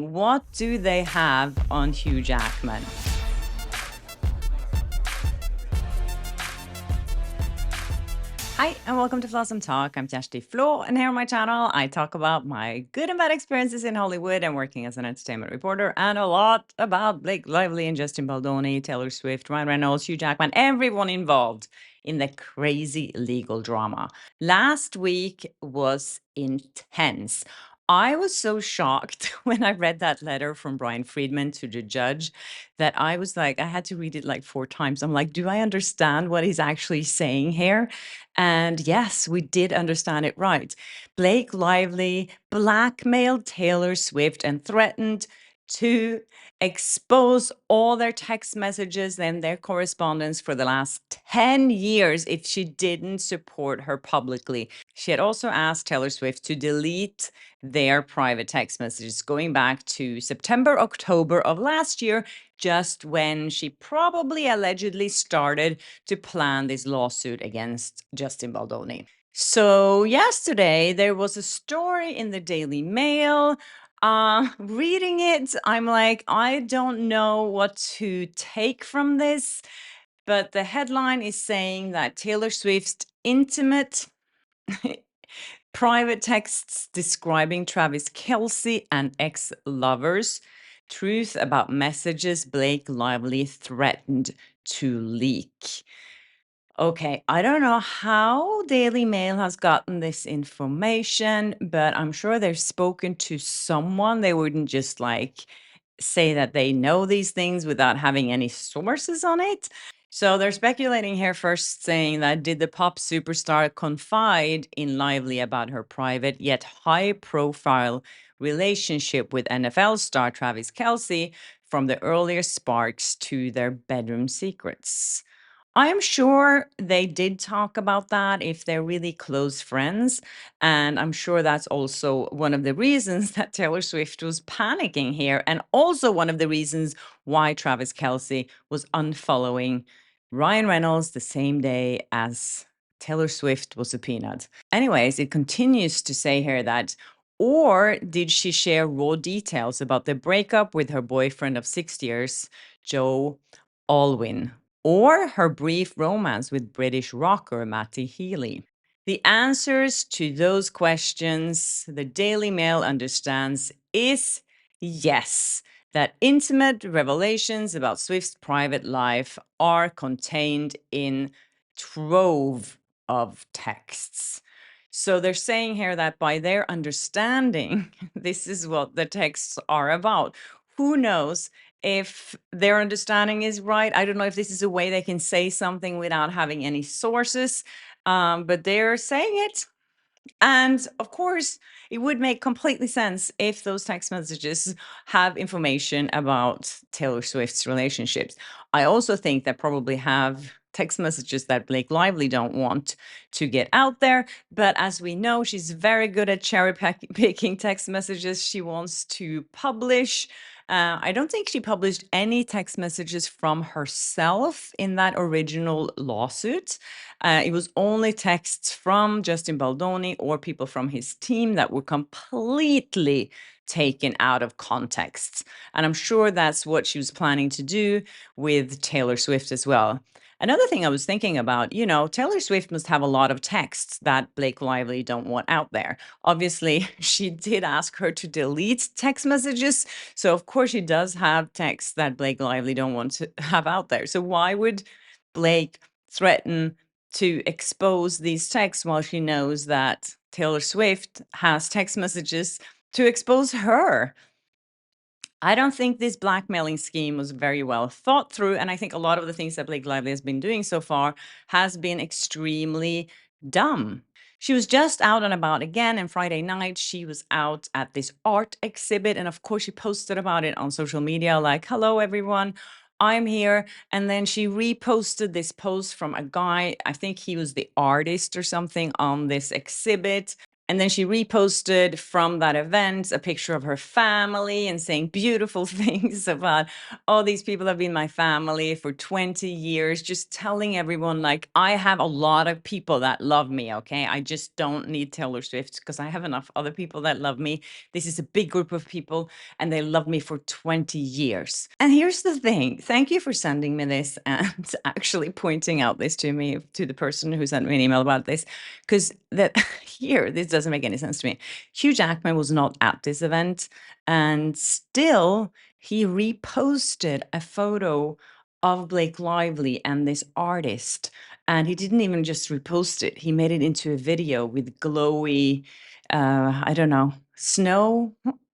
What do they have on Hugh Jackman? Hi, and welcome to Flawsome Talk. I'm Tashti Flo, and here on my channel, I talk about my good and bad experiences in Hollywood and working as an entertainment reporter, and a lot about Blake Lively and Justin Baldoni, Taylor Swift, Ryan Reynolds, Hugh Jackman, everyone involved in the crazy legal drama. Last week was intense. I was so shocked when I read that letter from Brian Friedman to the judge that I was like, I had to read it like 4 times. I'm like, do I understand what he's actually saying here? And yes, we did understand it right. Blake Lively blackmailed Taylor Swift and threatened to expose all their text messages and their correspondence for the last 10 years if she didn't support her publicly. She had also asked Taylor Swift to delete their private text messages going back to September, October of last year, just when she probably allegedly started to plan this lawsuit against Justin Baldoni. So yesterday there was a story in the Daily Mail. Reading it, I'm like, I don't know what to take from this, but the headline is saying that Taylor Swift's intimate private texts describing Travis Kelce and ex-lovers, truth about messages Blake Lively threatened to leak. Okay, I don't know how Daily Mail has gotten this information, but I'm sure they've spoken to someone. They wouldn't just like say that they know these things without having any sources on it. So they're speculating here first, saying that did the pop superstar confide in Lively about her private yet high profile relationship with NFL star Travis Kelce, from the earliest sparks to their bedroom secrets? I'm sure they did talk about that if they're really close friends. And I'm sure that's also one of the reasons that Taylor Swift was panicking here. And also one of the reasons why Travis Kelce was unfollowing Ryan Reynolds the same day as Taylor Swift was subpoenaed. Anyways, it continues to say here that, or did she share raw details about the breakup with her boyfriend of 6 years, Joe Alwyn, or her brief romance with British rocker Matty Healy? The answers to those questions, the Daily Mail understands, is yes, that intimate revelations about Swift's private life are contained in trove of texts. So they're saying here that by their understanding, this is what the texts are about. Who knows if their understanding is right? I don't know if this is a way they can say something without having any sources, but they're saying it. And of course, it would make completely sense if those text messages have information about Taylor Swift's relationships. I also think they probably have text messages that Blake Lively don't want to get out there. But as we know, she's very good at picking text messages she wants to publish. I don't think she published any text messages from herself in that original lawsuit. It was only texts from Justin Baldoni or people from his team that were completely taken out of context. And I'm sure that's what she was planning to do with Taylor Swift as well. Another thing I was thinking about, Taylor Swift must have a lot of texts that Blake Lively don't want out there. Obviously, she did ask her to delete text messages. So of course she does have texts that Blake Lively don't want to have out there. So why would Blake threaten to expose these texts while she knows that Taylor Swift has text messages to expose her? I don't think this blackmailing scheme was very well thought through. And I think a lot of the things that Blake Lively has been doing so far has been extremely dumb. She was just out and about again, and Friday night she was out at this art exhibit. And of course, she posted about it on social media like, hello, everyone, I'm here. And then she reposted this post from a guy, I think he was the artist or something on this exhibit. And then she reposted from that event a picture of her family and saying beautiful things about, oh, these people have been my family for 20 years, just telling everyone, like, I have a lot of people that love me, okay? I just don't need Taylor Swift because I have enough other people that love me. This is a big group of people and they love me for 20 years. And here's the thing. Thank you for sending me this and actually pointing out this to me, to the person who sent me an email about this, because that here, this doesn't make any sense to me. Hugh Jackman was not at this event, and still he reposted a photo of Blake Lively and this artist. And he didn't even just repost it, he made it into a video with glowy, I don't know, snow.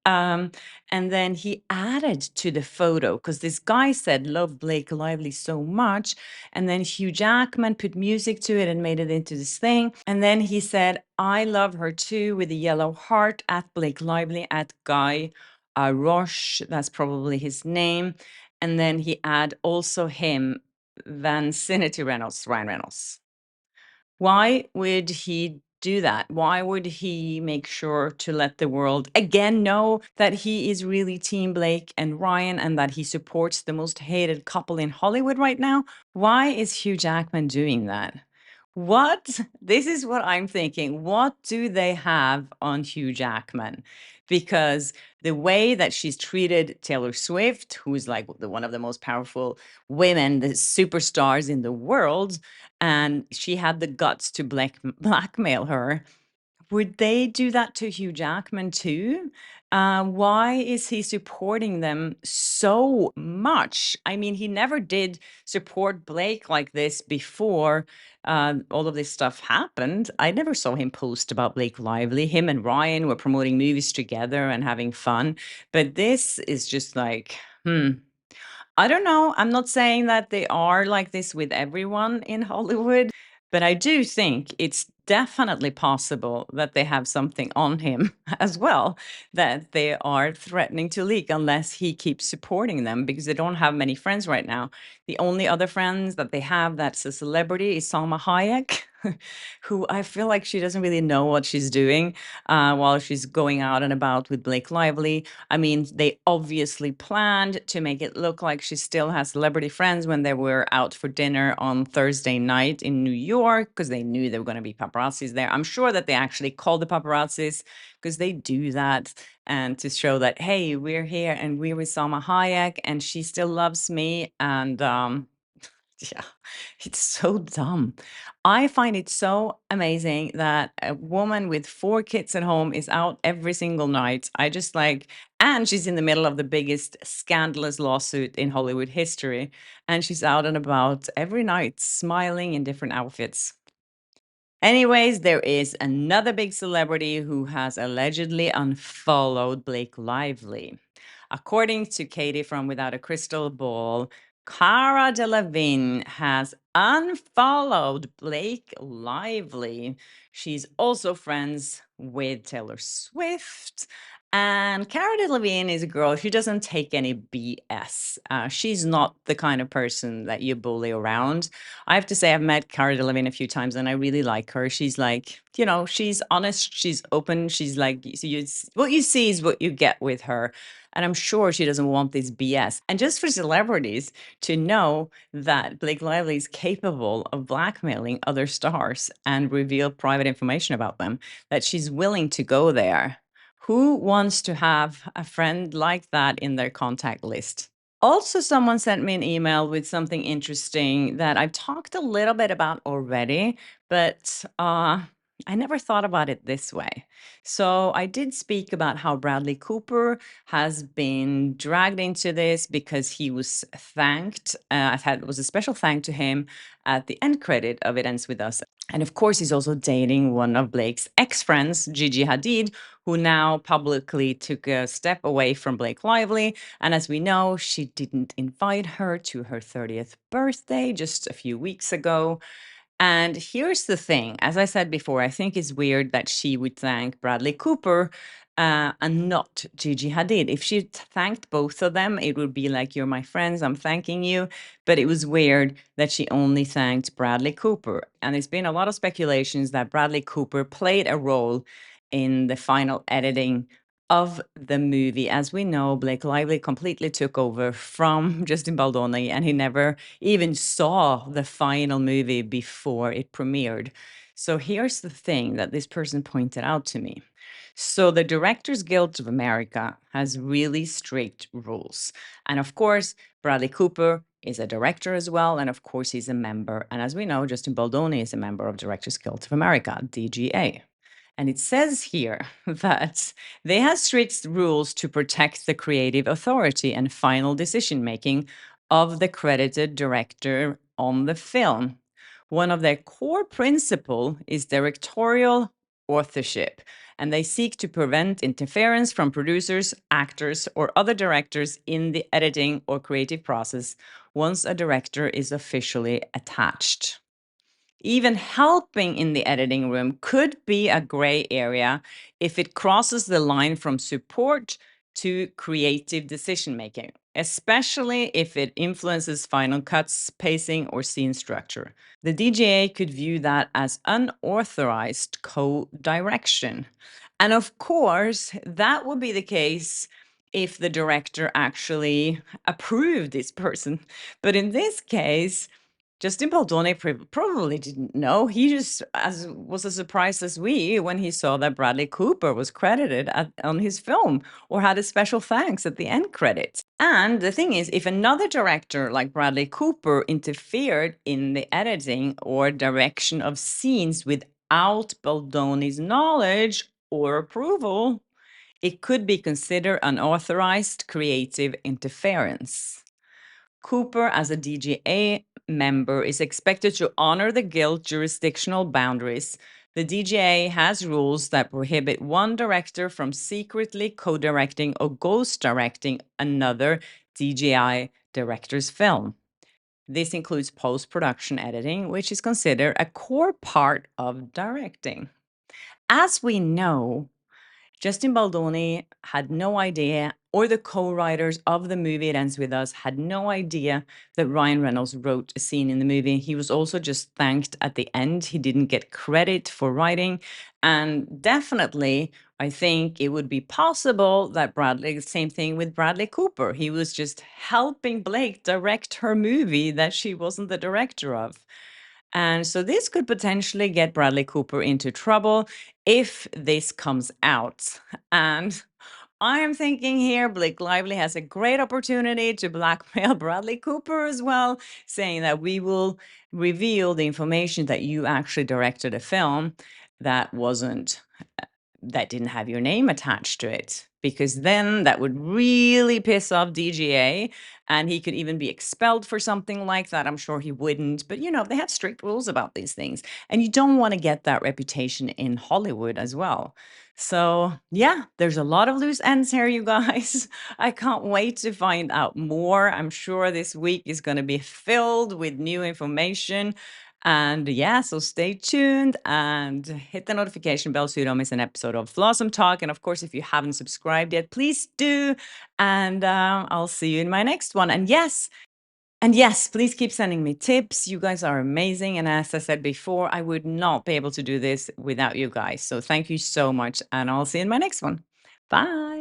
Um, and then he added to the photo because this guy said, love Blake Lively so much. And then Hugh Jackman put music to it and made it into this thing. And then he said, I love her too, with a yellow heart at Blake Lively at Guy Roche. That's probably his name. And then he add also him, Vancinity Reynolds, Ryan Reynolds. Why would he do that? Why would he make sure to let the world again know that he is really Team Blake and Ryan and that he supports the most hated couple in Hollywood right now? Why is Hugh Jackman doing that? What? This is what I'm thinking. What do they have on Hugh Jackman? Because the way that she's treated Taylor Swift, who's like one of the most powerful women, the superstars in the world, and she had the guts to blackmail her. Would they do that to Hugh Jackman too? Why is he supporting them so much? I mean, he never did support Blake like this before all of this stuff happened. I never saw him post about Blake Lively. Him and Ryan were promoting movies together and having fun. But this is just like, I don't know. I'm not saying that they are like this with everyone in Hollywood, but I do think it's definitely possible that they have something on him as well, that they are threatening to leak unless he keeps supporting them because they don't have many friends right now. The only other friends that they have that's a celebrity is Salma Hayek, who I feel like she doesn't really know what she's doing while she's going out and about with Blake Lively. I mean, they obviously planned to make it look like she still has celebrity friends when they were out for dinner on Thursday night in New York because they knew there were going to be paparazzis there. I'm sure that they actually called the paparazzis because they do that and to show that, hey, we're here and we're with Salma Hayek and she still loves me. And yeah, it's so dumb. I find it so amazing that a woman with 4 kids at home is out every single night. I just like, and she's in the middle of the biggest scandalous lawsuit in Hollywood history. And she's out and about every night, smiling in different outfits. Anyways, there is another big celebrity who has allegedly unfollowed Blake Lively. According to Katie from Without a Crystal Ball, Cara Delevingne has unfollowed Blake Lively. She's also friends with Taylor Swift. And Cara Delevingne is a girl, she doesn't take any BS. She's not the kind of person that you bully around. I have to say, I've met Cara Delevingne a few times and I really like her. She's like, you know, she's honest, she's open, she's like, so what you see is what you get with her. And I'm sure she doesn't want this BS. And just for celebrities to know that Blake Lively is capable of blackmailing other stars and reveal private information about them, that she's willing to go there. Who wants to have a friend like that in their contact list? Also, someone sent me an email with something interesting that I've talked a little bit about already, but I never thought about it this way. So I did speak about how Bradley Cooper has been dragged into this because he was thanked. It was a special thank to him at the end credit of It Ends With Us. And of course, he's also dating one of Blake's ex-friends, Gigi Hadid, who now publicly took a step away from Blake Lively. And as we know, she didn't invite her to her 30th birthday just a few weeks ago. And here's the thing, as I said before, I think it's weird that she would thank Bradley Cooper and not Gigi Hadid. If she thanked both of them, it would be like, you're my friends, I'm thanking you. But it was weird that she only thanked Bradley Cooper. And there's been a lot of speculations that Bradley Cooper played a role in the final editing of the movie. As we know, Blake Lively completely took over from Justin Baldoni, and he never even saw the final movie before it premiered. So here's the thing that this person pointed out to me. So the Directors Guild of America has really strict rules. And of course, Bradley Cooper is a director as well. And of course, he's a member. And as we know, Justin Baldoni is a member of Directors Guild of America, DGA. And it says here that they have strict rules to protect the creative authority and final decision making of the credited director on the film. One of their core principles is directorial authorship, and they seek to prevent interference from producers, actors, or other directors in the editing or creative process once a director is officially attached. Even helping in the editing room could be a gray area if it crosses the line from support to creative decision making, especially if it influences final cuts, pacing, or scene structure. The DGA could view that as unauthorized co direction. And of course, that would be the case if the director actually approved this person. But in this case, Justin Baldoni probably didn't know. He just was as surprised as we when he saw that Bradley Cooper was credited on his film or had a special thanks at the end credits. And the thing is, if another director like Bradley Cooper interfered in the editing or direction of scenes without Baldoni's knowledge or approval, it could be considered unauthorized creative interference. Cooper, as a DGA member, is expected to honor the guild jurisdictional boundaries. The DGA has rules that prohibit one director from secretly co-directing or ghost directing another DGI director's film. This includes post-production editing, which is considered a core part of directing. As we know, Justin Baldoni had no idea, or the co-writers of the movie It Ends With Us had no idea that Ryan Reynolds wrote a scene in the movie. He was also just thanked at the end. He didn't get credit for writing. And definitely, I think it would be possible that same thing with Bradley Cooper. He was just helping Blake direct her movie that she wasn't the director of. And so this could potentially get Bradley Cooper into trouble if this comes out. And I am thinking here, Blake Lively has a great opportunity to blackmail Bradley Cooper as well, saying that we will reveal the information that you actually directed a film that didn't have your name attached to it, because then that would really piss off DGA and he could even be expelled for something like that. I'm sure he wouldn't, but they have strict rules about these things, and you don't want to get that reputation in Hollywood as well. So yeah, there's a lot of loose ends here, you guys. I can't wait to find out more. I'm sure this week is going to be filled with new information. And yeah, so stay tuned and hit the notification bell so you don't miss an episode of Flawsome Talk. And of course, if you haven't subscribed yet, please do. And I'll see you in my next one. And yes, please keep sending me tips. You guys are amazing. And as I said before, I would not be able to do this without you guys. So thank you so much. And I'll see you in my next one. Bye.